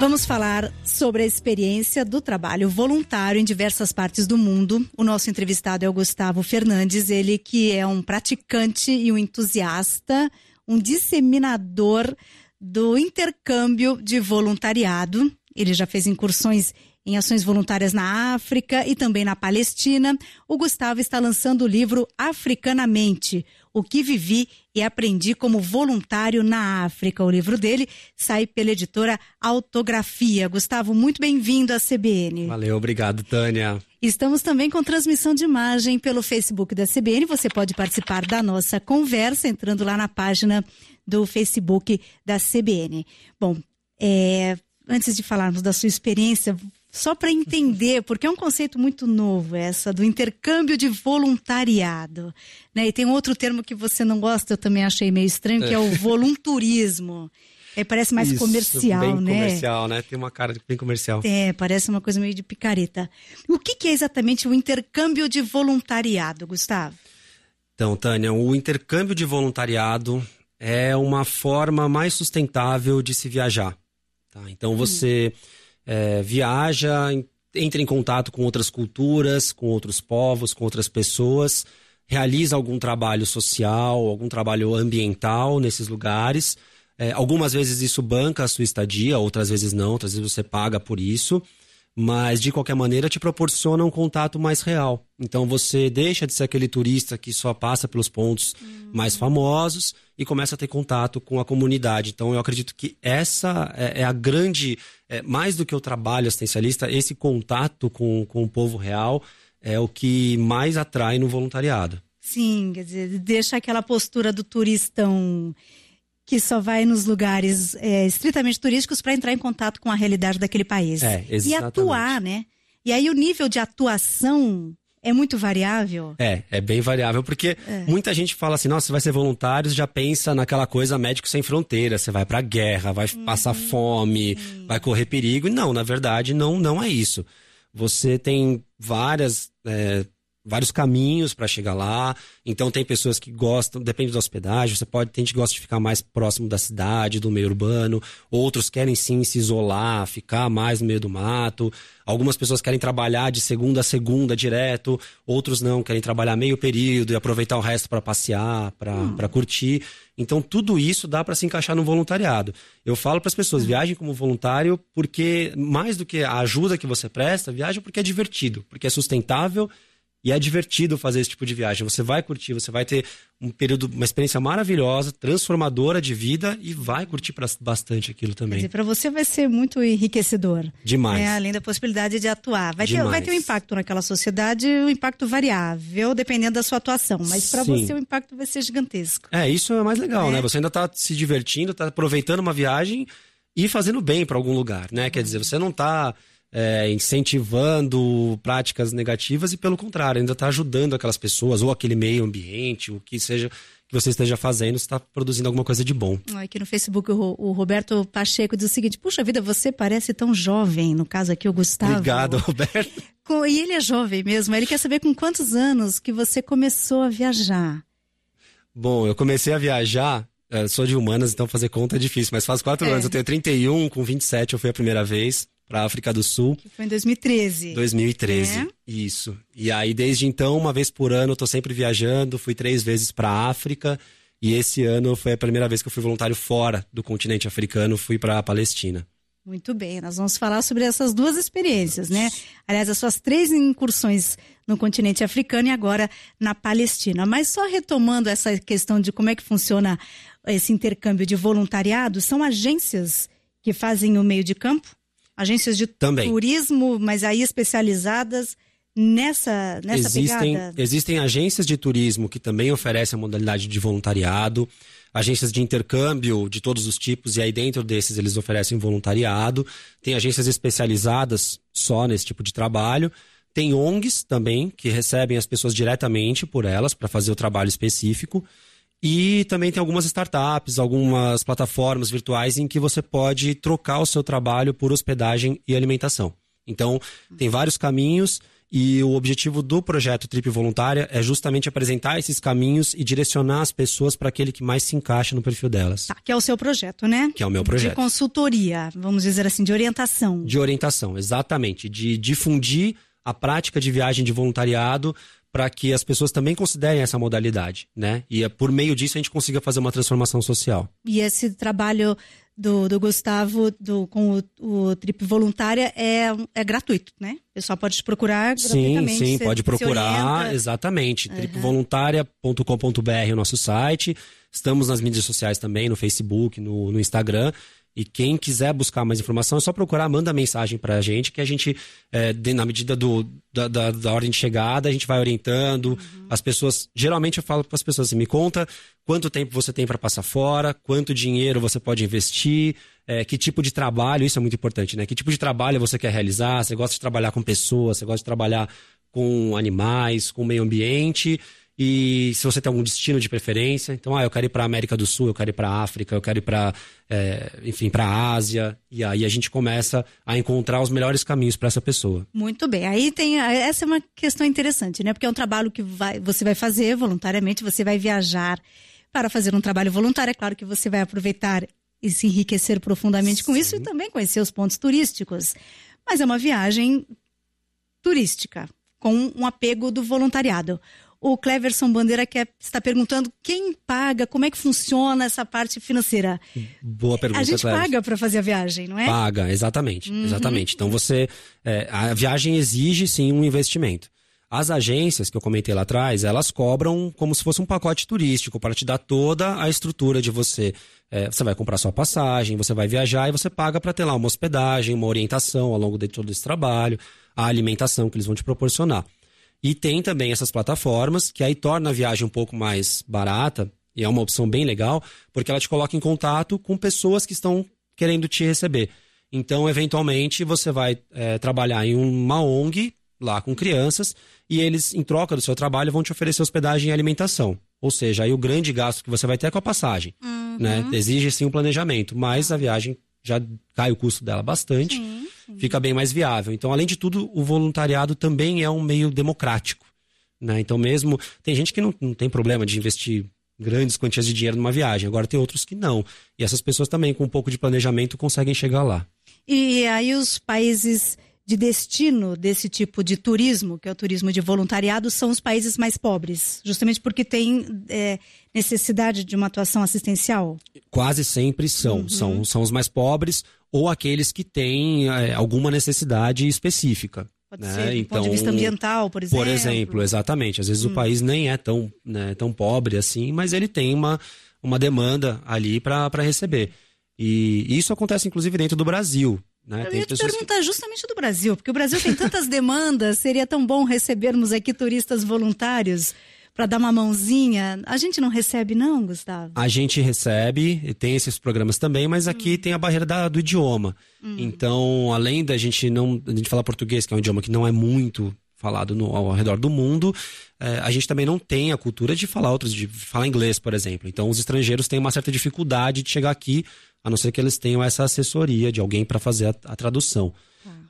Vamos falar sobre a experiência do trabalho voluntário em diversas partes do mundo. O nosso entrevistado é o Gustavo Fernandes, ele que é um praticante e um entusiasta, um disseminador do intercâmbio de voluntariado. Ele já fez incursões em ações voluntárias na África e também na Palestina. O Gustavo está lançando o livro Africanamente, o que vivi e aprendi como voluntário na África. O livro dele sai pela editora Autografia. Gustavo, muito bem-vindo à CBN. Valeu, obrigado, Tânia. Estamos também com transmissão de imagem pelo Facebook da CBN. Você pode participar da nossa conversa entrando lá na página do Facebook da CBN. Bom, antes de falarmos da sua experiência, só para entender, porque é um conceito muito novo essa do intercâmbio de voluntariado, né? E tem um outro termo que você não gosta, eu também achei meio estranho, que é o volunturismo. Parece mais comercial, bem né? Comercial, né? Tem uma cara bem comercial. Parece uma coisa meio de picareta. O que é exatamente o intercâmbio de voluntariado, Gustavo? Então, Tânia, o intercâmbio de voluntariado é uma forma mais sustentável de se viajar. Tá? Então, você viaja, entra em contato com outras culturas, com outros povos, com outras pessoas, realiza algum trabalho social, algum trabalho ambiental nesses lugares. Algumas vezes isso banca a sua estadia, outras vezes não, outras vezes você paga por isso. Mas, de qualquer maneira, te proporciona um contato mais real. Então, você deixa de ser aquele turista que só passa pelos pontos mais famosos e começa a ter contato com a comunidade. Então, eu acredito que essa é a grande... mais do que o trabalho assistencialista, esse contato com o povo real é o que mais atrai no voluntariado. Sim, quer dizer, deixa aquela postura do turistão que só vai nos lugares estritamente turísticos para entrar em contato com a realidade daquele país. Exatamente. E atuar, né? E aí o nível de atuação é muito variável? É bem variável, porque muita gente fala assim, nossa, você vai ser voluntário, já pensa naquela coisa médico sem fronteira, você vai pra guerra, vai passar fome, vai correr perigo. E não, na verdade, não é isso. Você tem vários caminhos para chegar lá. Então tem pessoas que gostam, depende da hospedagem, tem gente que gosta de ficar mais próximo da cidade, do meio urbano, outros querem sim se isolar, ficar mais no meio do mato, algumas pessoas querem trabalhar de segunda a segunda direto, outros não, querem trabalhar meio período e aproveitar o resto para passear, para curtir. Então tudo isso dá para se encaixar no voluntariado. Eu falo para as pessoas, viajem como voluntário, porque mais do que a ajuda que você presta, viajem porque é divertido, porque é sustentável. E é divertido fazer esse tipo de viagem. Você vai curtir, você vai ter uma experiência maravilhosa, transformadora de vida e vai curtir bastante aquilo também. Quer dizer, para você vai ser muito enriquecedor. Demais. Além da possibilidade de atuar. Vai ter um impacto naquela sociedade, um impacto variável, dependendo da sua atuação. Mas para você o impacto vai ser gigantesco. Isso é mais legal, né? Você ainda está se divertindo, está aproveitando uma viagem e fazendo bem para algum lugar, né? Quer dizer, você não está... incentivando práticas negativas e, pelo contrário, ainda está ajudando aquelas pessoas ou aquele meio ambiente, o que seja que você esteja fazendo, você está produzindo alguma coisa de bom. Aqui no Facebook o Roberto Pacheco diz o seguinte: puxa vida, você parece tão jovem, no caso aqui o Gustavo. Obrigado, Roberto. E ele é jovem mesmo, ele quer saber com quantos anos que você começou a viajar. Bom, eu comecei a viajar, sou de humanas, então fazer conta é difícil, mas faz 4 anos, eu tenho 31, com 27 eu fui a primeira vez para a África do Sul. Que foi em 2013. 2013, isso. E aí, desde então, uma vez por ano, eu tô sempre viajando, fui 3 vezes para a África, e esse ano foi a primeira vez que eu fui voluntário fora do continente africano, fui para a Palestina. Muito bem, nós vamos falar sobre essas 2 experiências, né? Aliás, as suas 3 incursões no continente africano e agora na Palestina. Mas só retomando essa questão de como é que funciona esse intercâmbio de voluntariado, são agências que fazem o meio de campo? Agências de turismo, mas aí especializadas nessa pegada? Existem agências de turismo que também oferecem a modalidade de voluntariado, agências de intercâmbio de todos os tipos, e aí dentro desses eles oferecem voluntariado. Tem agências especializadas só nesse tipo de trabalho. Tem ONGs também, que recebem as pessoas diretamente por elas para fazer o trabalho específico. E também tem algumas startups, algumas plataformas virtuais em que você pode trocar o seu trabalho por hospedagem e alimentação. Então, tem vários caminhos E o objetivo do projeto Trip Voluntária é justamente apresentar esses caminhos e direcionar as pessoas para aquele que mais se encaixa no perfil delas. Tá, que é o seu projeto, né? Que é o meu projeto. De consultoria, vamos dizer assim, de orientação. De orientação, exatamente. De difundir a prática de viagem de voluntariado para que as pessoas também considerem essa modalidade, né? E por meio disso a gente consiga fazer uma transformação social. E esse trabalho do Gustavo com o Trip Voluntária é gratuito, né? O pessoal pode te procurar gratuitamente. Sim, pode procurar, exatamente. tripvoluntaria.com.br é o nosso site. Estamos nas mídias sociais também, no Facebook, no Instagram. E quem quiser buscar mais informação é só procurar, manda mensagem pra gente, que a gente, na medida da ordem de chegada, a gente vai orientando. As pessoas, geralmente eu falo para as pessoas assim, me conta quanto tempo você tem para passar fora, quanto dinheiro você pode investir, que tipo de trabalho, isso é muito importante, né? Que tipo de trabalho você quer realizar, você gosta de trabalhar com pessoas, você gosta de trabalhar com animais, com o meio ambiente. E se você tem algum destino de preferência, então, eu quero ir para a América do Sul, eu quero ir para a África, eu quero ir para, para a Ásia. E aí a gente começa a encontrar os melhores caminhos para essa pessoa. Muito bem. Aí essa é uma questão interessante, né? Porque é um trabalho que você vai fazer voluntariamente, você vai viajar para fazer um trabalho voluntário. É claro que você vai aproveitar e se enriquecer profundamente com isso e também conhecer os pontos turísticos. Mas é uma viagem turística, com um apego do voluntariado. O Cleverson Bandeira está perguntando quem paga, como é que funciona essa parte financeira. Boa pergunta, A gente Cleverson. paga para fazer a viagem, não é? Paga, exatamente. Exatamente. Então a viagem exige sim um investimento. As agências que eu comentei lá atrás, elas cobram como se fosse um pacote turístico para te dar toda a estrutura de você. Você vai comprar sua passagem, você vai viajar e você paga para ter lá uma hospedagem, uma orientação ao longo de todo esse trabalho, a alimentação que eles vão te proporcionar. E tem também essas plataformas que aí torna a viagem um pouco mais barata, e é uma opção bem legal, porque ela te coloca em contato com pessoas que estão querendo te receber. Então, eventualmente, você vai trabalhar em uma ONG, lá com crianças, e eles, em troca do seu trabalho, vão te oferecer hospedagem e alimentação. Ou seja, aí o grande gasto que você vai ter é com a passagem. Né? Exige sim um planejamento, mas a viagem já cai o custo dela bastante. Sim. Fica bem mais viável. Então, além de tudo, o voluntariado também é um meio democrático, né? Então, mesmo tem gente que não tem problema de investir grandes quantias de dinheiro numa viagem. Agora, tem outros que não. E essas pessoas também, com um pouco de planejamento, conseguem chegar lá. E aí, os países de destino desse tipo de turismo, que é o turismo de voluntariado, são os países mais pobres, justamente porque tem necessidade de uma atuação assistencial? Quase sempre são. São os mais pobres ou aqueles que têm alguma necessidade específica. Pode ser do ponto de vista ambiental, por exemplo. Por exemplo, exatamente. Às vezes o país nem é tão pobre assim, mas ele tem uma demanda ali para receber. E isso acontece inclusive dentro do Brasil. Né? Eu ia te perguntar justamente do Brasil, porque o Brasil tem tantas demandas, seria tão bom recebermos aqui turistas voluntários para dar uma mãozinha. A gente não recebe não, Gustavo? A gente recebe, tem esses programas também, mas aqui tem a barreira do idioma. Então, além da gente falar português, que é um idioma que não é muito falado ao redor do mundo, a gente também não tem a cultura de falar de falar inglês, por exemplo. Então, os estrangeiros têm uma certa dificuldade de chegar aqui, a não ser que eles tenham essa assessoria de alguém para fazer a tradução.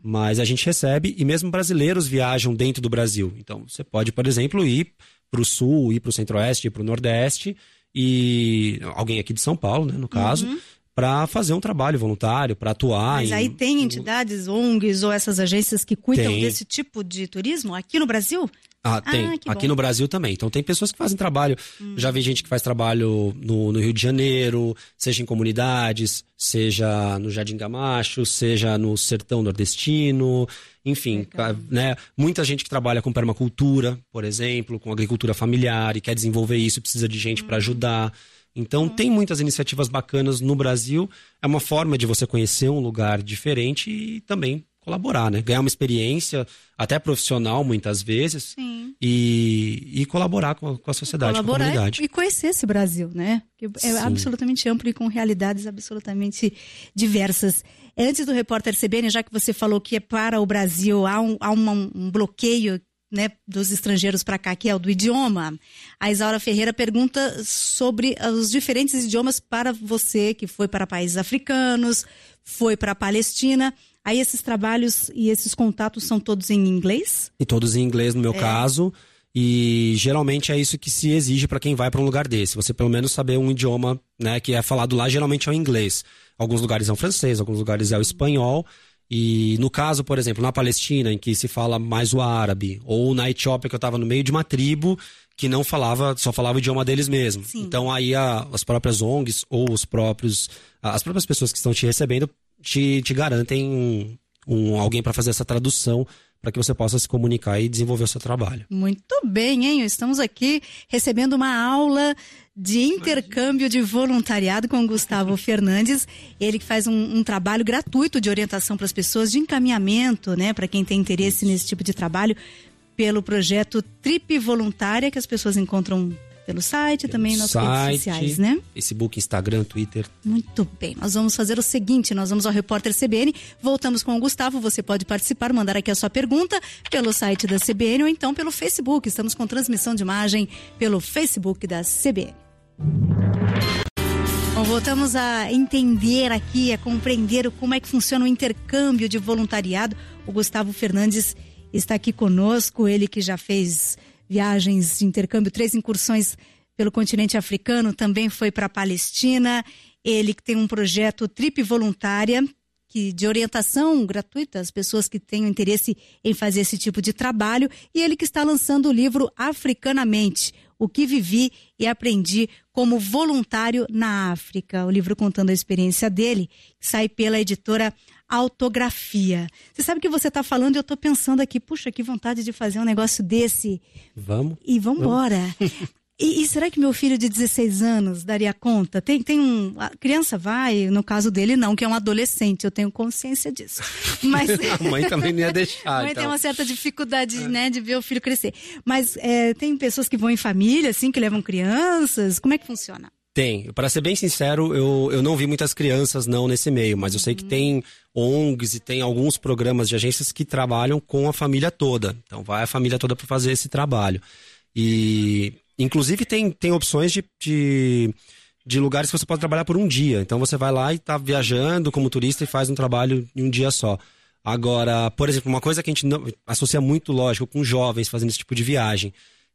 Mas a gente recebe, e mesmo brasileiros viajam dentro do Brasil. Então, você pode, por exemplo, ir para o Sul, ir para o Centro-Oeste, ir para o Nordeste, e alguém aqui de São Paulo, né, no caso, para fazer um trabalho voluntário, para atuar. Mas aí tem entidades, ONGs ou essas agências que cuidam desse tipo de turismo aqui no Brasil? Tem. Aqui no Brasil também. Então tem pessoas que fazem trabalho. Já vi gente que faz trabalho no Rio de Janeiro, seja em comunidades, seja no Jardim Gamacho, seja no sertão nordestino, enfim, né? Muita gente que trabalha com permacultura, por exemplo, com agricultura familiar e quer desenvolver isso, precisa de gente para ajudar. Então tem muitas iniciativas bacanas no Brasil. É uma forma de você conhecer um lugar diferente e também colaborar, né? Ganhar uma experiência, até profissional muitas vezes. Sim. E colaborar com a sociedade, com a comunidade. E conhecer esse Brasil, né? Que é absolutamente amplo e com realidades absolutamente diversas. Antes do Repórter CBN, já que você falou que é para o Brasil, há um bloqueio né, dos estrangeiros para cá, que é o do idioma. A Isaura Ferreira pergunta sobre os diferentes idiomas para você que foi para países africanos, foi para a Palestina. Aí esses trabalhos e esses contatos são todos em inglês? E todos em inglês no meu caso. E geralmente é isso que se exige para quem vai para um lugar desse. Você pelo menos saber um idioma, né, que é falado lá, geralmente é o inglês. Alguns lugares é o francês, alguns lugares é o espanhol. E no caso, por exemplo, na Palestina, em que se fala mais o árabe, ou na Etiópia, que eu estava no meio de uma tribo que não falava, só falava o idioma deles mesmo. Sim. Então aí as próprias ONGs ou as próprias pessoas que estão te recebendo te garantem alguém para fazer essa tradução, para que você possa se comunicar e desenvolver o seu trabalho. Muito bem, hein? Estamos aqui recebendo uma aula de intercâmbio de voluntariado com o Gustavo Fernandes. Ele que faz um trabalho gratuito de orientação para as pessoas, de encaminhamento, né? Para quem tem interesse nesse tipo de trabalho, pelo projeto Trip Voluntária, que as pessoas encontram pelo site, também nas redes sociais, né? Facebook, Instagram, Twitter. Muito bem, nós vamos fazer o seguinte, nós vamos ao Repórter CBN, voltamos com o Gustavo, você pode participar, mandar aqui a sua pergunta pelo site da CBN ou então pelo Facebook, estamos com transmissão de imagem pelo Facebook da CBN. Bom, voltamos a entender aqui, a compreender como é que funciona o intercâmbio de voluntariado. O Gustavo Fernandes está aqui conosco, ele que já fez viagens de intercâmbio, 3 incursões pelo continente africano, também foi para a Palestina. Ele que tem um projeto Trip Voluntária, de orientação gratuita às pessoas que tenham interesse em fazer esse tipo de trabalho. E ele que está lançando o livro Africanamente, o que vivi e aprendi como voluntário na África. O livro contando a experiência dele, que sai pela editora Autografia. Você sabe que você está falando e eu estou pensando aqui, puxa, que vontade de fazer um negócio desse. Vamos. E vamos embora. E será que meu filho de 16 anos daria conta? A criança vai, no caso dele não, que é um adolescente, eu tenho consciência disso. Mas a mãe também não ia deixar. A mãe tem uma certa dificuldade, né, de ver o filho crescer. Mas tem pessoas que vão em família, assim, que levam crianças. Como é que funciona? Tem. Para ser bem sincero, eu não vi muitas crianças não nesse meio, mas eu sei que tem ONGs e tem alguns programas de agências que trabalham com a família toda. Então vai a família toda para fazer esse trabalho. E inclusive tem opções de lugares que você pode trabalhar por um dia. Então você vai lá e está viajando como turista e faz um trabalho em um dia só. Agora, por exemplo, uma coisa que a gente não associa muito, lógico, com jovens fazendo esse tipo de viagem.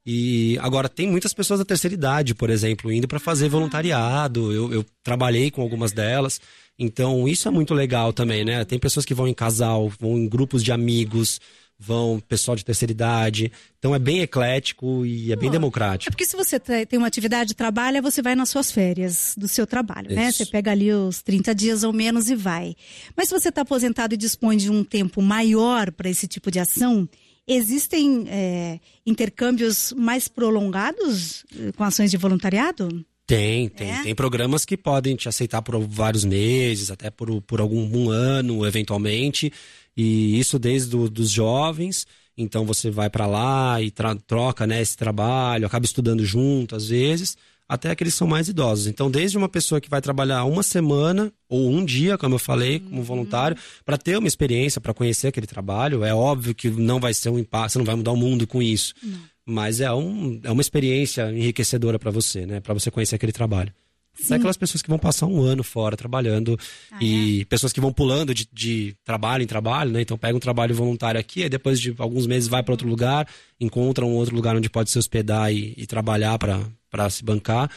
E agora tem muitas pessoas da terceira idade, por exemplo, indo para fazer voluntariado. Eu trabalhei com algumas delas. Então isso é muito legal também, né? Tem pessoas que vão em casal, vão em grupos de amigos, vão pessoal de terceira idade. Então é bem eclético e é bem democrático. É porque se você tem uma atividade, trabalha, você vai nas suas férias do seu trabalho, né? Você pega ali os 30 dias ou menos e vai. Mas se você está aposentado e dispõe de um tempo maior para esse tipo de ação, existem intercâmbios mais prolongados com ações de voluntariado? Tem programas que podem te aceitar por vários meses, até por algum ano, eventualmente. E isso desde dos jovens. Então você vai para lá e troca, né, esse trabalho, acaba estudando junto às vezes, até que eles são mais idosos. Então desde uma pessoa que vai trabalhar uma semana ou um dia, como eu falei, como voluntário, para ter uma experiência, para conhecer aquele trabalho. É óbvio que não vai ser um impacto, você não vai mudar o mundo com isso. Não. Mas é uma experiência enriquecedora para você, né? Para você conhecer aquele trabalho. Sim. É aquelas pessoas que vão passar um ano fora trabalhando pessoas que vão pulando de trabalho em trabalho, né? Então pega um trabalho voluntário aqui, aí depois de alguns meses vai para outro lugar, encontra um outro lugar onde pode se hospedar e trabalhar para se bancar.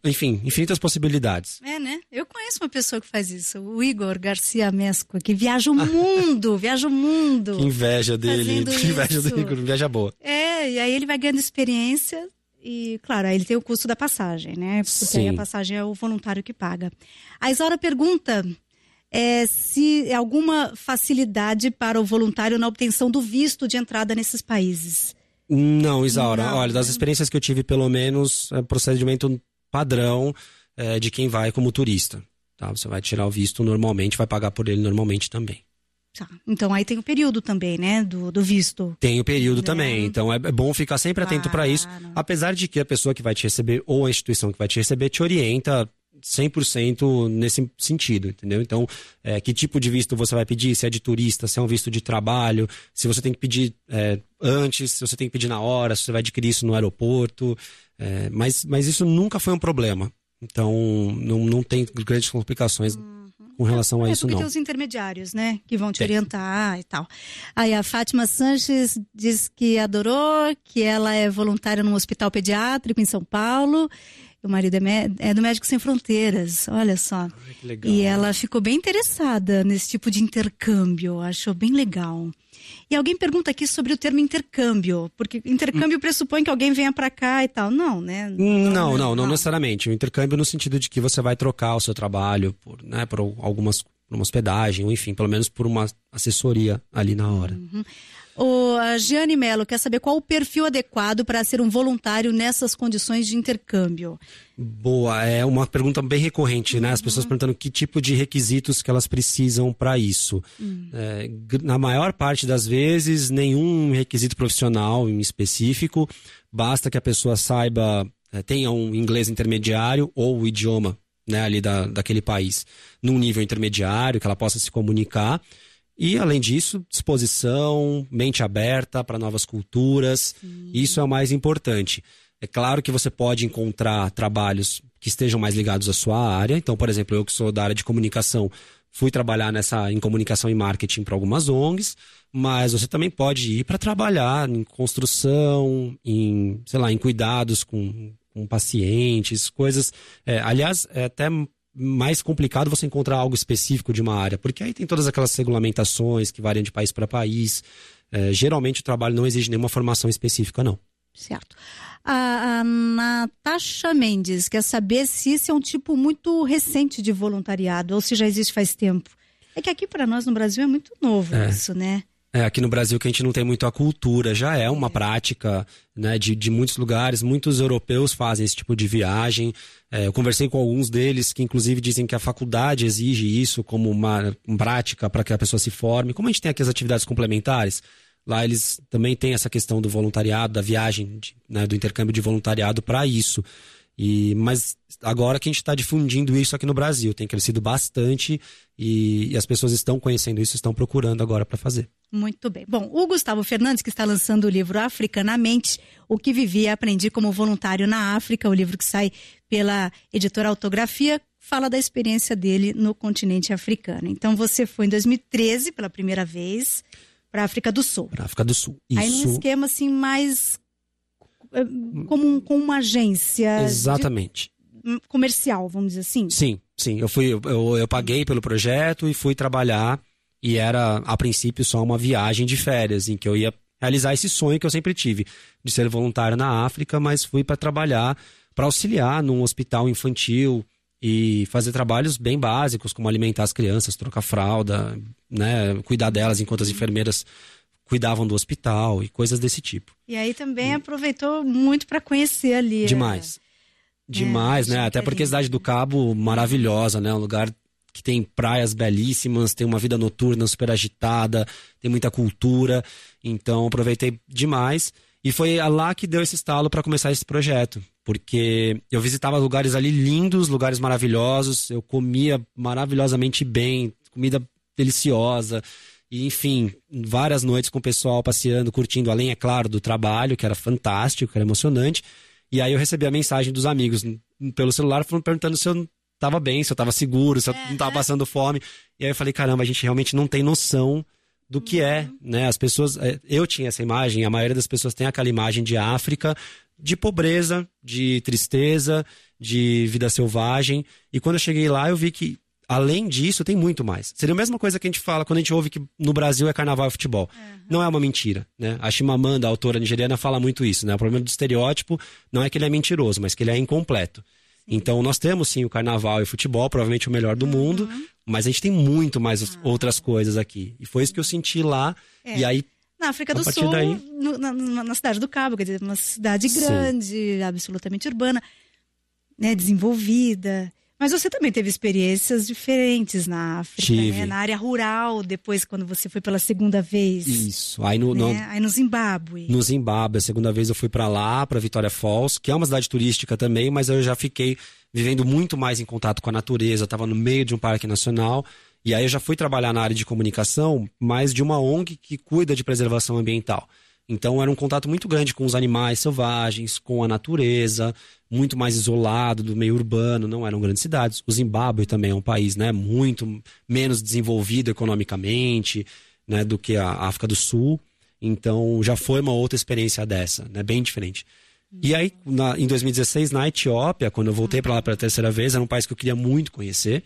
Enfim, infinitas possibilidades. Né? Eu conheço uma pessoa que faz isso, o Igor Garcia Mesco, que viaja o mundo, Que inveja dele, que inveja do Igor, inveja boa. E aí ele vai ganhando experiência e, claro, aí ele tem o custo da passagem, né? Porque Sim. aí a passagem é o voluntário que paga. A Isaura pergunta se é alguma facilidade para o voluntário na obtenção do visto de entrada nesses países. Não, Isaura, olha, das experiências que eu tive, pelo menos, é procedimento padrão de quem vai como turista, tá? Você vai tirar o visto normalmente, vai pagar por ele normalmente também. Tá. Então aí tem o período também, né, do visto. Tem o período também, então é bom ficar sempre atento para isso, apesar de que a pessoa que vai te receber ou a instituição que vai te receber te orienta 100% nesse sentido, entendeu? Então, que tipo de visto você vai pedir? Se é de turista, se é um visto de trabalho, se você tem que pedir antes, se você tem que pedir na hora, se você vai adquirir isso no aeroporto. Mas isso nunca foi um problema. Então, não tem grandes complicações com relação a isso, porque não. tem os intermediários, né? Que vão te orientar e tal. Aí a Fátima Sanches diz que adorou, que ela é voluntária num hospital pediátrico em São Paulo. O marido é do Médicos Sem Fronteiras, olha só. Ai, que legal. E ela ficou bem interessada nesse tipo de intercâmbio, achou bem legal. E alguém pergunta aqui sobre o termo intercâmbio, porque intercâmbio pressupõe que alguém venha para cá e tal. Não, né? Não necessariamente. O intercâmbio no sentido de que você vai trocar o seu trabalho por uma hospedagem, ou enfim, pelo menos por uma assessoria ali na hora. A Giane Mello quer saber qual o perfil adequado para ser um voluntário nessas condições de intercâmbio. Boa, é uma pergunta bem recorrente, né? As pessoas perguntando que tipo de requisitos que elas precisam para isso. Na maior parte das vezes, nenhum requisito profissional em específico. Basta que a pessoa saiba, tenha um inglês intermediário ou o idioma, né, ali daquele país, num nível intermediário, que ela possa se comunicar. E, além disso, disposição, mente aberta para novas culturas. Sim. Isso é o mais importante. É claro que você pode encontrar trabalhos que estejam mais ligados à sua área. Então, por exemplo, eu que sou da área de comunicação, fui trabalhar em comunicação e marketing para algumas ONGs, mas você também pode ir para trabalhar em construção, em cuidados com pacientes, coisas... aliás, é até mais complicado você encontrar algo específico de uma área, porque aí tem todas aquelas regulamentações que variam de país para país. Geralmente o trabalho não exige nenhuma formação específica, não. Certo. A Natasha Mendes quer saber se isso é um tipo muito recente de voluntariado ou se já existe faz tempo. É que aqui para nós no Brasil é muito novo isso, né? Aqui no Brasil que a gente não tem muito a cultura, já é uma prática, né, de muitos lugares, muitos europeus fazem esse tipo de viagem. Eu conversei com alguns deles que inclusive dizem que a faculdade exige isso como uma prática para que a pessoa se forme. Como a gente tem aqui as atividades complementares, lá eles também têm essa questão do voluntariado, da viagem, do intercâmbio de voluntariado para isso. Mas agora que a gente está difundindo isso aqui no Brasil, tem crescido bastante e as pessoas estão conhecendo isso, estão procurando agora para fazer. Muito bem. Bom, o Gustavo Fernandes, que está lançando o livro Africanamente, o que vivi e aprendi como voluntário na África, o livro que sai pela editora Autografia, fala da experiência dele no continente africano. Então você foi em 2013 pela primeira vez para a África do Sul. Para a África do Sul, isso. Aí num esquema assim mais... com uma agência... Exatamente. Comercial, vamos dizer assim? Sim. Eu paguei pelo projeto e fui trabalhar e era, a princípio, só uma viagem de férias em que eu ia realizar esse sonho que eu sempre tive, de ser voluntário na África, mas fui para trabalhar, para auxiliar num hospital infantil e fazer trabalhos bem básicos, como alimentar as crianças, trocar fralda, né, cuidar delas enquanto as enfermeiras cuidavam do hospital e coisas desse tipo. E aí também aproveitou muito para conhecer ali. Demais, né? Até porque a Cidade do Cabo, maravilhosa, né? Um lugar que tem praias belíssimas, tem uma vida noturna super agitada, tem muita cultura. Então, aproveitei demais. E foi lá que deu esse estalo para começar esse projeto. Porque eu visitava lugares ali lindos, lugares maravilhosos. Eu comia maravilhosamente bem, comida deliciosa. E, enfim, várias noites com o pessoal passeando, curtindo, além, é claro, do trabalho, que era fantástico, que era emocionante. E aí eu recebi a mensagem dos amigos pelo celular perguntando se eu estava bem, se eu estava seguro, se eu não estava passando fome. E aí eu falei, caramba, a gente realmente não tem noção do que é, né? As pessoas... Eu tinha essa imagem, a maioria das pessoas tem aquela imagem de África, de pobreza, de tristeza, de vida selvagem. E quando eu cheguei lá, eu vi que, além disso, tem muito mais. Seria a mesma coisa que a gente fala quando a gente ouve que no Brasil é carnaval e futebol. Não é uma mentira, né? A Chimamanda, a autora nigeriana, fala muito isso, né? O problema do estereótipo não é que ele é mentiroso, mas que ele é incompleto. Então, nós temos sim o carnaval e o futebol, provavelmente o melhor do mundo, mas a gente tem muito mais outras coisas aqui. E foi isso que eu senti lá, e aí... Na África do Sul, daí... na Cidade do Cabo, quer dizer, uma cidade grande, absolutamente urbana, né, desenvolvida... Mas você também teve experiências diferentes na África, Tive. né? Na área rural, depois quando você foi pela segunda vez. Isso. Aí no Zimbábue. No Zimbábue, a segunda vez eu fui para lá, para Vitória Falls, que é uma cidade turística também, mas eu já fiquei vivendo muito mais em contato com a natureza, eu estava no meio de um parque nacional, e aí eu já fui trabalhar na área de comunicação, mas de uma ONG que cuida de preservação ambiental. Então era um contato muito grande com os animais selvagens, com a natureza, muito mais isolado do meio urbano, não eram grandes cidades. O Zimbábue também é um país, né, muito menos desenvolvido economicamente, né, do que a África do Sul. Então já foi uma outra experiência dessa, né, bem diferente. E aí, em 2016, na Etiópia, quando eu voltei para lá pela terceira vez, era um país que eu queria muito conhecer.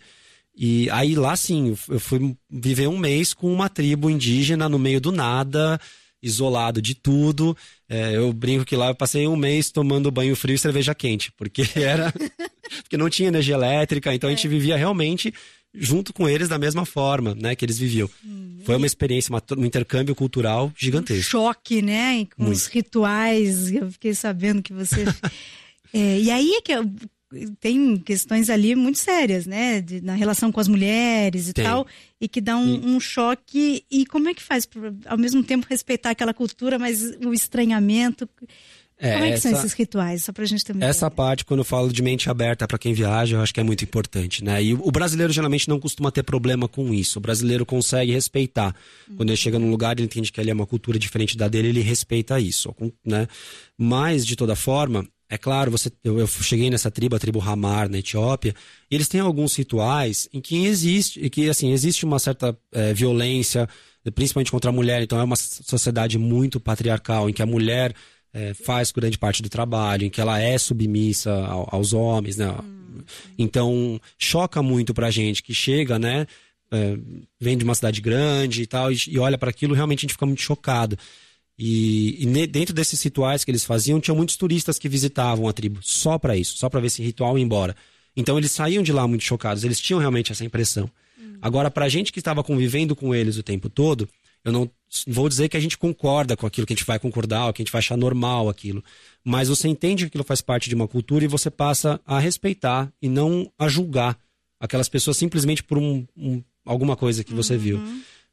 E aí lá sim, eu fui viver um mês com uma tribo indígena no meio do nada, isolado de tudo. Eu brinco que lá eu passei um mês tomando banho frio e cerveja quente, porque porque não tinha energia elétrica, então a gente vivia realmente junto com eles da mesma forma, né, que eles viviam. Foi uma experiência, um intercâmbio cultural gigantesco. Um choque, né, com os rituais, eu fiquei sabendo que você... e aí é que tem questões ali muito sérias, né, na relação com as mulheres e tal, e que dá um choque. E como é que faz para, ao mesmo tempo, respeitar aquela cultura, mas o estranhamento... Como é que são esses rituais? Só pra gente ter uma ideia. Essa parte, quando eu falo de mente aberta para quem viaja, eu acho que é muito importante, né? E o brasileiro geralmente não costuma ter problema com isso. O brasileiro consegue respeitar. Quando ele chega num lugar, ele entende que ali é uma cultura diferente da dele, ele respeita isso, né? Mas, de toda forma, é claro, eu cheguei nessa tribo, a tribo Hamar, na Etiópia, e eles têm alguns rituais em que existe uma certa violência, principalmente contra a mulher. Então é uma sociedade muito patriarcal, em que a mulher... faz grande parte do trabalho, em que ela é submissa aos homens, né? Então, choca muito pra gente que chega, né? Vem de uma cidade grande e tal, e olha para aquilo, realmente a gente fica muito chocado. E dentro desses rituais que eles faziam, tinha muitos turistas que visitavam a tribo só pra isso, só pra ver esse ritual e ir embora. Então, eles saíam de lá muito chocados, eles tinham realmente essa impressão. Agora, pra gente que estava convivendo com eles o tempo todo, eu não vou dizer que a gente concorda com aquilo, que a gente vai concordar, ou que a gente vai achar normal aquilo. Mas você entende que aquilo faz parte de uma cultura e você passa a respeitar e não a julgar aquelas pessoas simplesmente por alguma coisa que você viu.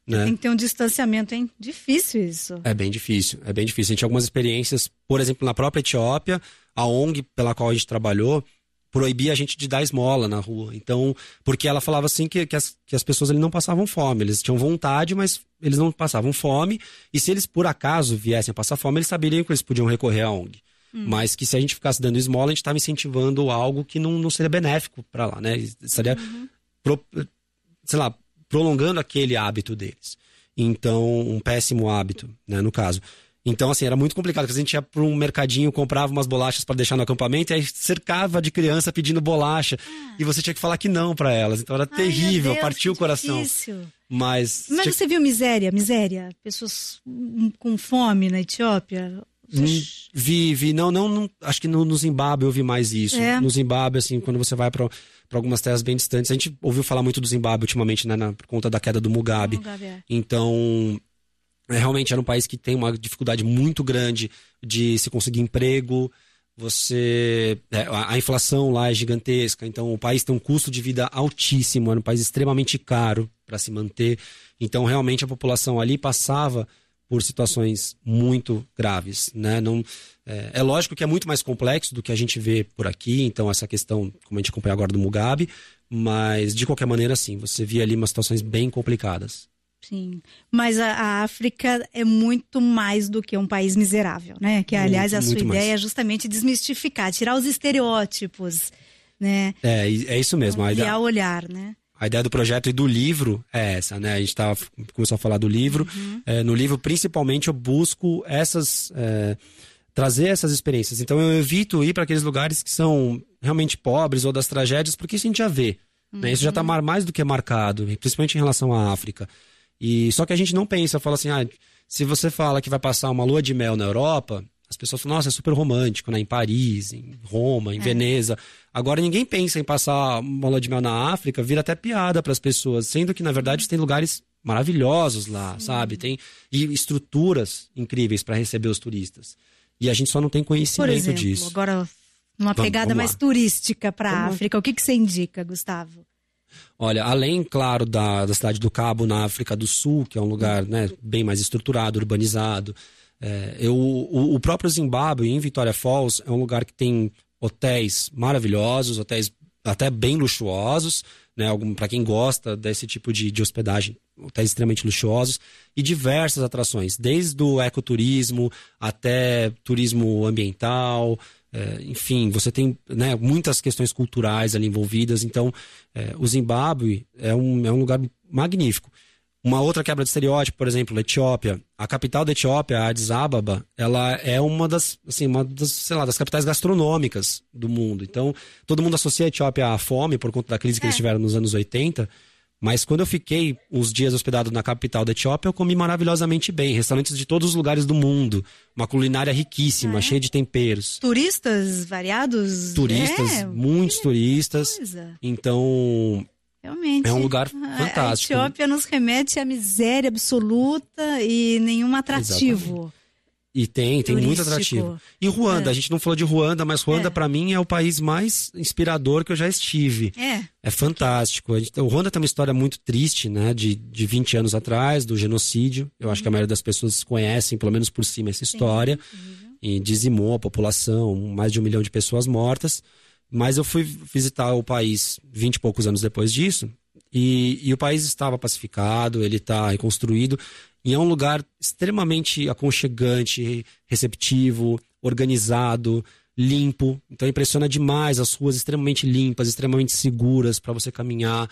Né? Tem que ter um distanciamento, hein? Difícil isso. É bem difícil, é bem difícil. A gente tem algumas experiências, por exemplo, na própria Etiópia, a ONG pela qual a gente trabalhou, proibia a gente de dar esmola na rua. Então, porque ela falava assim que as pessoas ali não passavam fome. Eles tinham vontade, mas eles não passavam fome. E se eles, por acaso, viessem a passar fome, eles saberiam que eles podiam recorrer à ONG. Mas que se a gente ficasse dando esmola, a gente estava incentivando algo que não seria benéfico para lá, né? Estaria, prolongando aquele hábito deles. Então, um péssimo hábito, né, no caso. Então, assim, era muito complicado, porque a gente ia para um mercadinho, comprava umas bolachas para deixar no acampamento, e aí cercava de criança pedindo bolacha, e você tinha que falar que não para elas. Então era terrível, partiu o coração. Difícil. Mas você viu miséria? Pessoas com fome na Etiópia? Vi. Não, acho que no Zimbábue eu vi mais isso. No Zimbábue, assim, quando você vai para algumas terras bem distantes, a gente ouviu falar muito do Zimbábue ultimamente, né, por conta da queda do Mugabe. Então... realmente era um país que tem uma dificuldade muito grande de se conseguir emprego. A inflação lá é gigantesca, então o país tem um custo de vida altíssimo, era um país extremamente caro para se manter. Então realmente a população ali passava por situações muito graves, né? É lógico que é muito mais complexo do que a gente vê por aqui, então essa questão, como a gente acompanha agora do Mugabe, mas de qualquer maneira sim, você via ali umas situações bem complicadas. Sim, mas a África é muito mais do que um país miserável, né? Que, aliás, a sua ideia é justamente desmistificar, tirar os estereótipos, né? É isso mesmo. Ampliar o olhar, né? A ideia do projeto e do livro é essa, né? A gente começou a falar do livro. No livro, principalmente, eu busco trazer essas experiências. Então, eu evito ir para aqueles lugares que são realmente pobres ou das tragédias, porque isso a gente já vê. Né? Isso já está mais do que marcado, principalmente em relação à África. Só que a gente não pensa, fala assim, se você fala que vai passar uma lua de mel na Europa, as pessoas falam, nossa, é super romântico, né? Em Paris, em Roma, em Veneza. Agora ninguém pensa em passar uma lua de mel na África, vira até piada para as pessoas, sendo que na verdade tem lugares maravilhosos lá, sabe? Tem estruturas incríveis para receber os turistas. E a gente só não tem conhecimento disso. Agora Uma pegada mais turística para a África. O que você indica, Gustavo? Olha, além, claro, da Cidade do Cabo, na África do Sul, que é um lugar, né, bem mais estruturado, urbanizado. O próprio Zimbábue, em Vitória Falls, é um lugar que tem hotéis maravilhosos, hotéis até bem luxuosos, né, para quem gosta desse tipo de hospedagem, hotéis extremamente luxuosos, e diversas atrações, desde o ecoturismo até turismo ambiental. Enfim, você tem, né, muitas questões culturais ali envolvidas. Então, o Zimbábue é um lugar magnífico. Uma outra quebra de estereótipo, por exemplo, a Etiópia. A capital da Etiópia, a Addis Ababa, ela é uma das, sei lá, das capitais gastronômicas do mundo. Então, todo mundo associa a Etiópia à fome por conta da crise que eles tiveram nos anos 80. Mas quando eu fiquei uns dias hospedado na capital da Etiópia, eu comi maravilhosamente bem. Restaurantes de todos os lugares do mundo. Uma culinária riquíssima, cheia de temperos. Turistas variados? Turistas, muitos turistas. Coisa. Então, realmente. É um lugar fantástico. A Etiópia nos remete à miséria absoluta e nenhum atrativo. Exatamente. E tem muito atrativo. E Ruanda, a gente não falou de Ruanda, mas Ruanda pra mim é o país mais inspirador que eu já estive. É fantástico. O Ruanda tem uma história muito triste, né, de 20 anos atrás, do genocídio. Eu acho que a maioria das pessoas conhecem, pelo menos por cima, essa história. E dizimou a população, mais de 1 milhão de pessoas mortas. Mas eu fui visitar o país 20 e poucos anos depois disso, e o país estava pacificado, ele está reconstruído. E é um lugar extremamente aconchegante, receptivo, organizado, limpo. Então impressiona demais, as ruas extremamente limpas, extremamente seguras para você caminhar.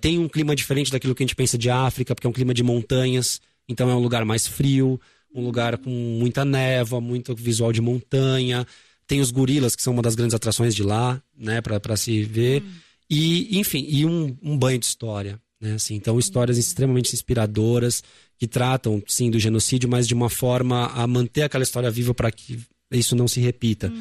Tem um clima diferente daquilo que a gente pensa de África, porque é um clima de montanhas. Então é um lugar mais frio, um lugar com muita névoa, muito visual de montanha. Tem os gorilas, que são uma das grandes atrações de lá, né, para se ver. E, enfim, um banho de história. Né, assim, então, histórias extremamente inspiradoras que tratam, sim, do genocídio, mas de uma forma a manter aquela história viva para que isso não se repita.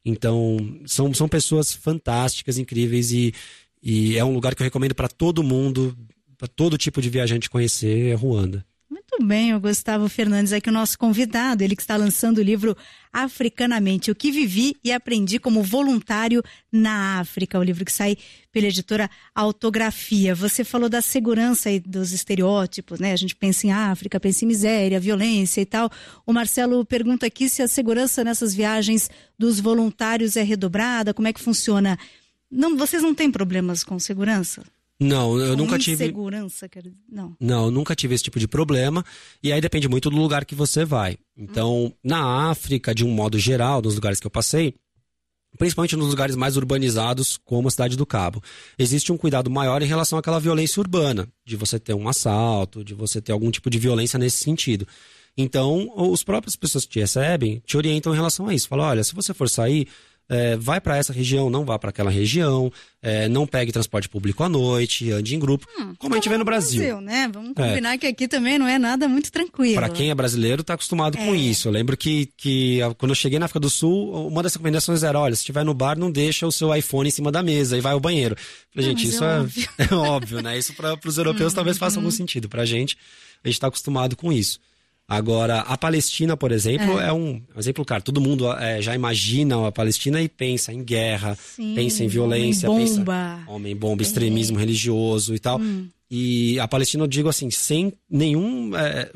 Então, são pessoas fantásticas, incríveis, e é um lugar que eu recomendo para todo mundo, para todo tipo de viajante conhecer, é Ruanda. Muito bem, o Gustavo Fernandes aqui, o nosso convidado, ele que está lançando o livro Africanamente, o que vivi e aprendi como voluntário na África, o livro que sai pela editora Autografia. Você falou da segurança e dos estereótipos, né? A gente pensa em África, pensa em miséria, violência e tal. O Marcelo pergunta aqui se a segurança nessas viagens dos voluntários é redobrada, como é que funciona? Não, vocês não têm problemas com segurança? Não, eu nunca tive. Insegurança, quero dizer. Não, eu nunca tive esse tipo de problema. E aí depende muito do lugar que você vai. Então, na África, de um modo geral, nos lugares que eu passei, principalmente nos lugares mais urbanizados, como a Cidade do Cabo, existe um cuidado maior em relação àquela violência urbana, de você ter um assalto, de você ter algum tipo de violência nesse sentido. Então, as próprias pessoas que te recebem te orientam em relação a isso. Falam, olha, se você for sair, vai para essa região, não vá para aquela região, não pegue transporte público à noite, ande em grupo, como a gente vê no Brasil. Né? Vamos combinar que aqui também não é nada muito tranquilo. Para quem é brasileiro, está acostumado com isso. Eu lembro que quando eu cheguei na África do Sul, uma das recomendações era, olha, se estiver no bar, não deixa o seu iPhone em cima da mesa e vai ao banheiro. Falei, gente, isso é óbvio, né? Isso para os europeus talvez faça algum sentido. Para a gente está acostumado com isso. Agora, a Palestina, por exemplo, é um exemplo claro. Todo mundo já imagina a Palestina e pensa em guerra, pensa em violência, homem-bomba, extremismo religioso e tal. E a Palestina, eu digo assim, sem nenhum...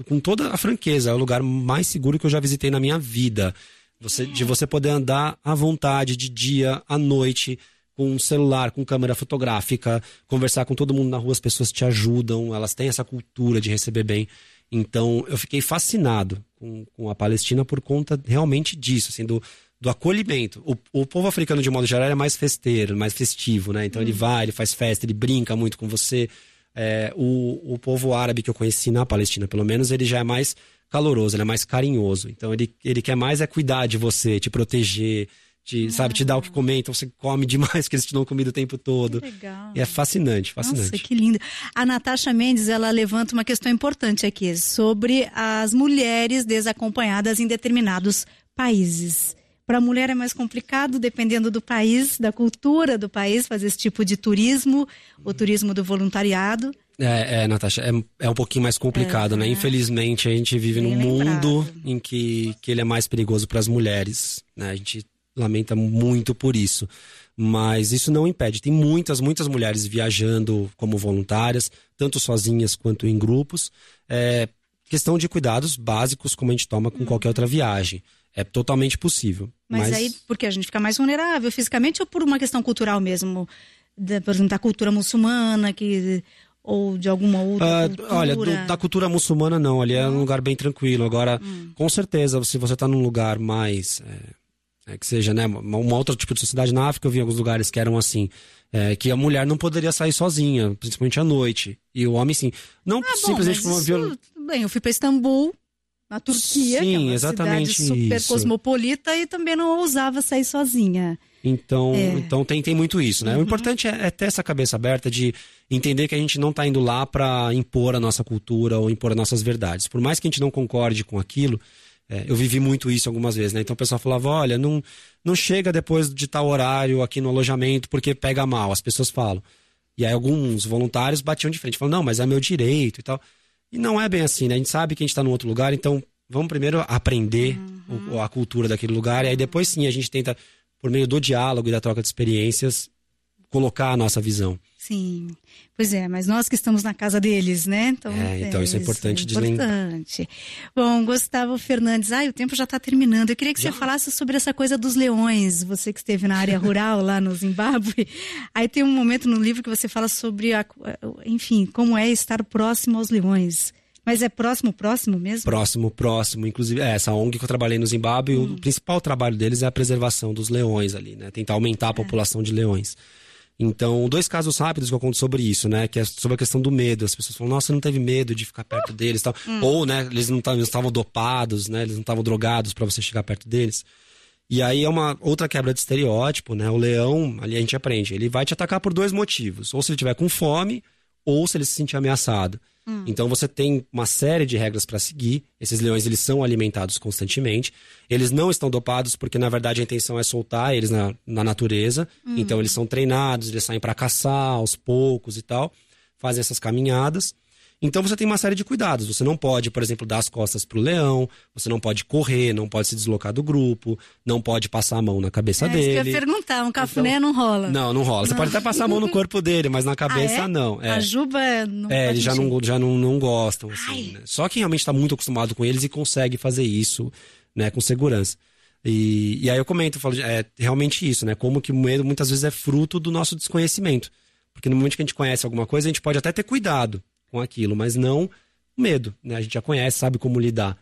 com toda a franqueza, é o lugar mais seguro que eu já visitei na minha vida. De você poder andar à vontade, de dia, à noite, com um celular, com câmera fotográfica, conversar com todo mundo na rua, as pessoas te ajudam, elas têm essa cultura de receber bem. Então, eu fiquei fascinado com a Palestina por conta realmente disso, assim, do acolhimento. O povo africano, de modo geral, é mais festeiro, mais festivo, né? Então, ele faz festa, ele brinca muito com você. O povo árabe que eu conheci na Palestina, pelo menos, ele já é mais caloroso, ele é mais carinhoso. Então, ele quer mais cuidar de você, te proteger, te dar o que comer, então você come demais, porque eles te dão comida o tempo todo. Que legal. E é fascinante. Nossa, que lindo. A Natasha Mendes, ela levanta uma questão importante aqui, sobre as mulheres desacompanhadas em determinados países. Para a mulher é mais complicado, dependendo do país, da cultura do país, fazer esse tipo de turismo, o turismo do voluntariado. Natasha, é um pouquinho mais complicado, né? Infelizmente, a gente vive num mundo em que ele é mais perigoso para as mulheres, né? A gente lamenta muito por isso. Mas isso não impede. Tem muitas mulheres viajando como voluntárias, tanto sozinhas quanto em grupos. Questão de cuidados básicos, como a gente toma com qualquer outra viagem. É totalmente possível. Mas aí, porque a gente fica mais vulnerável fisicamente ou por uma questão cultural mesmo? Por exemplo, da cultura muçulmana, ou de alguma outra cultura? Olha, da cultura muçulmana não. Ali é um lugar bem tranquilo. Agora, com certeza, se você está num lugar mais... que seja, né, um outro tipo de sociedade na África, eu vi em alguns lugares que eram assim, que a mulher não poderia sair sozinha, principalmente à noite. E o homem, sim. Não simplesmente por uma violência. Bem, eu fui para Istambul, na Turquia, sim, que é uma exatamente cidade super isso. Cosmopolita, e também não ousava sair sozinha. Então tem muito isso, né? O importante é ter essa cabeça aberta de entender que a gente não está indo lá para impor a nossa cultura ou impor as nossas verdades. Por mais que a gente não concorde com aquilo, eu vivi muito isso algumas vezes, né? Então o pessoal falava, olha, não chega depois de tal horário aqui no alojamento porque pega mal, as pessoas falam. E aí alguns voluntários batiam de frente, falam, não, mas é meu direito e tal. E não é bem assim, né? A gente sabe que a gente está num outro lugar, então vamos primeiro aprender a cultura daquele lugar, e aí depois sim a gente tenta, por meio do diálogo e da troca de experiências, colocar a nossa visão. Sim, pois é, mas nós que estamos na casa deles, né? Então isso é importante de lembrar. Bom, Gustavo Fernandes, o tempo já está terminando. Eu queria que você falasse sobre essa coisa dos leões. Você que esteve na área rural lá no Zimbábue. Aí tem um momento no livro que você fala sobre, enfim, como é estar próximo aos leões. Mas é próximo mesmo? Próximo. Inclusive, essa ONG que eu trabalhei no Zimbábue, o principal trabalho deles é a preservação dos leões ali, né? Tentar aumentar a população de leões. Então, 2 casos rápidos que eu conto sobre isso, né? Que é sobre a questão do medo. As pessoas falam, nossa, você não teve medo de ficar perto deles e tal. Ou, né, eles não estavam dopados, né? Eles não estavam drogados para você chegar perto deles. E aí é uma outra quebra de estereótipo, né? O leão, ali a gente aprende, ele vai te atacar por 2 motivos. Ou se ele estiver com fome, ou se ele se sentir ameaçado. Então você tem uma série de regras para seguir. Esses leões, eles são alimentados constantemente. Eles não estão dopados porque, na verdade, a intenção é soltar eles na natureza. Então eles são treinados, eles saem para caçar aos poucos e tal. Fazem essas caminhadas. Então você tem uma série de cuidados. Você não pode, por exemplo, dar as costas pro leão. Você não pode correr, não pode se deslocar do grupo. Não pode passar a mão na cabeça dele. Isso que eu ia perguntar, um cafuné não rola. Não rola. Você pode até passar a mão no corpo dele, mas na cabeça não. A juba não eles já não gostam, assim, né? Só quem realmente está muito acostumado com eles e consegue fazer isso, né, com segurança. E aí eu comento, falo, realmente isso, né? Como que o medo muitas vezes é fruto do nosso desconhecimento. Porque no momento que a gente conhece alguma coisa, a gente pode até ter cuidado com aquilo, mas não medo, né? A gente já conhece, sabe como lidar.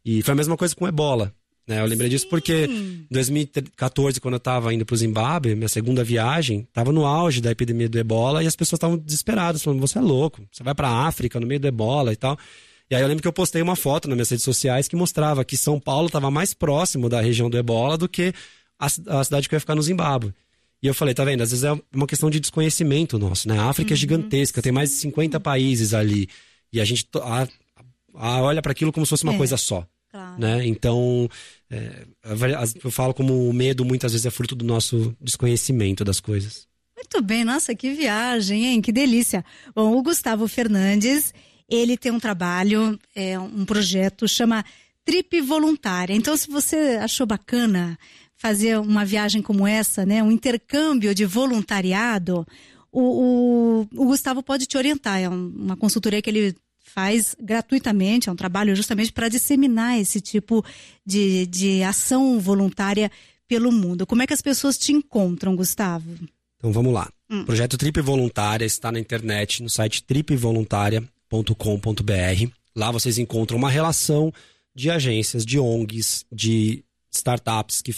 E foi a mesma coisa com o Ebola, né? Eu lembrei disso porque em 2014, quando eu estava indo para o Zimbábue, minha segunda viagem, estava no auge da epidemia do Ebola e as pessoas estavam desesperadas, falando, você é louco, você vai para a África no meio do Ebola e tal. E aí eu lembro que eu postei uma foto nas minhas redes sociais que mostrava que São Paulo estava mais próximo da região do Ebola do que a cidade que eu ia ficar no Zimbábue. E eu falei, tá vendo? Às vezes é uma questão de desconhecimento nosso, né? A África é gigantesca, tem mais de 50 países ali. E a gente olha para aquilo como se fosse uma coisa só. Claro. Né? Então, eu falo como o medo muitas vezes é fruto do nosso desconhecimento das coisas. Muito bem, nossa, que viagem, hein? Que delícia. Bom, o Gustavo Fernandes, ele tem um trabalho, um projeto, chama Trip Voluntária. Então, se você achou bacana fazer uma viagem como essa, né, um intercâmbio de voluntariado, o Gustavo pode te orientar. É uma consultoria que ele faz gratuitamente, é um trabalho justamente para disseminar esse tipo de ação voluntária pelo mundo. Como é que as pessoas te encontram, Gustavo? Então vamos lá. O projeto Trip Voluntária está na internet, no site tripvoluntaria.com.br. Lá vocês encontram uma relação de agências, de ONGs, de startups que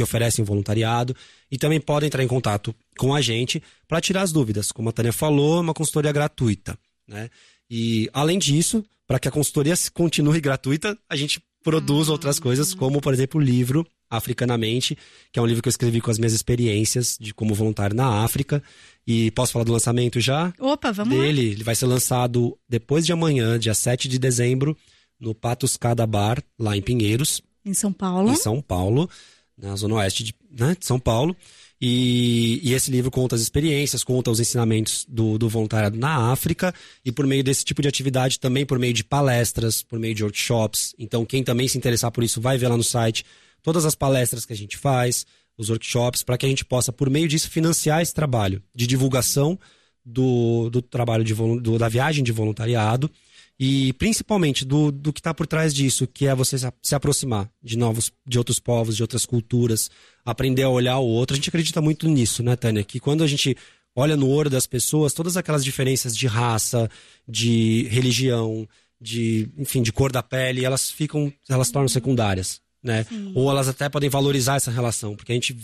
oferecem voluntariado e também podem entrar em contato com a gente para tirar as dúvidas. Como a Tânia falou, é uma consultoria gratuita, né? E além disso, para que a consultoria continue gratuita, a gente produz outras coisas, como por exemplo o livro Africanamente, que é um livro que eu escrevi com as minhas experiências de como voluntário na África. E posso falar do lançamento já? Opa, vamos lá. Ele vai ser lançado depois de amanhã, dia 7 de dezembro, no Patos Cada Bar, lá em Pinheiros. Em São Paulo. Em São Paulo, na zona oeste de São Paulo. E esse livro conta as experiências, conta os ensinamentos do voluntariado na África. E por meio desse tipo de atividade, também por meio de palestras, por meio de workshops. Então, quem também se interessar por isso, vai ver lá no site todas as palestras que a gente faz, os workshops, para que a gente possa, por meio disso, financiar esse trabalho de divulgação do trabalho da viagem de voluntariado e principalmente do que está por trás disso, que é você se aproximar de outros povos, de outras culturas, aprender a olhar o outro. A gente acredita muito nisso, né, Tânia? Que quando a gente olha no olho das pessoas, todas aquelas diferenças de raça, de religião, de cor da pele, elas tornam secundárias, né? Ou elas até podem valorizar essa relação, porque a gente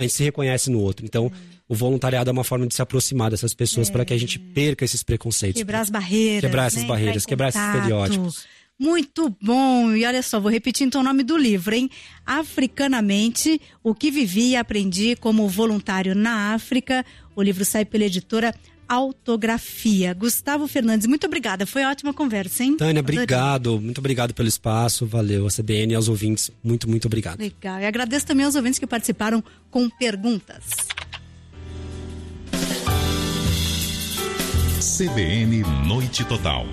se reconhece no outro. Então, o voluntariado é uma forma de se aproximar dessas pessoas para que a gente perca esses preconceitos. Quebrar as barreiras. Quebrar essas barreiras, quebrar esses estereótipos. Muito bom! E olha só, vou repetir então o nome do livro, hein? Africanamente, o que vivi e aprendi como voluntário na África. O livro sai pela editora Autografia. Gustavo Fernandes, muito obrigada. Foi ótima conversa, hein? Tânia, obrigado. Muito obrigado pelo espaço. Valeu. A CBN e aos ouvintes, muito, muito obrigado. Legal. E agradeço também aos ouvintes que participaram com perguntas. CBN Noite Total.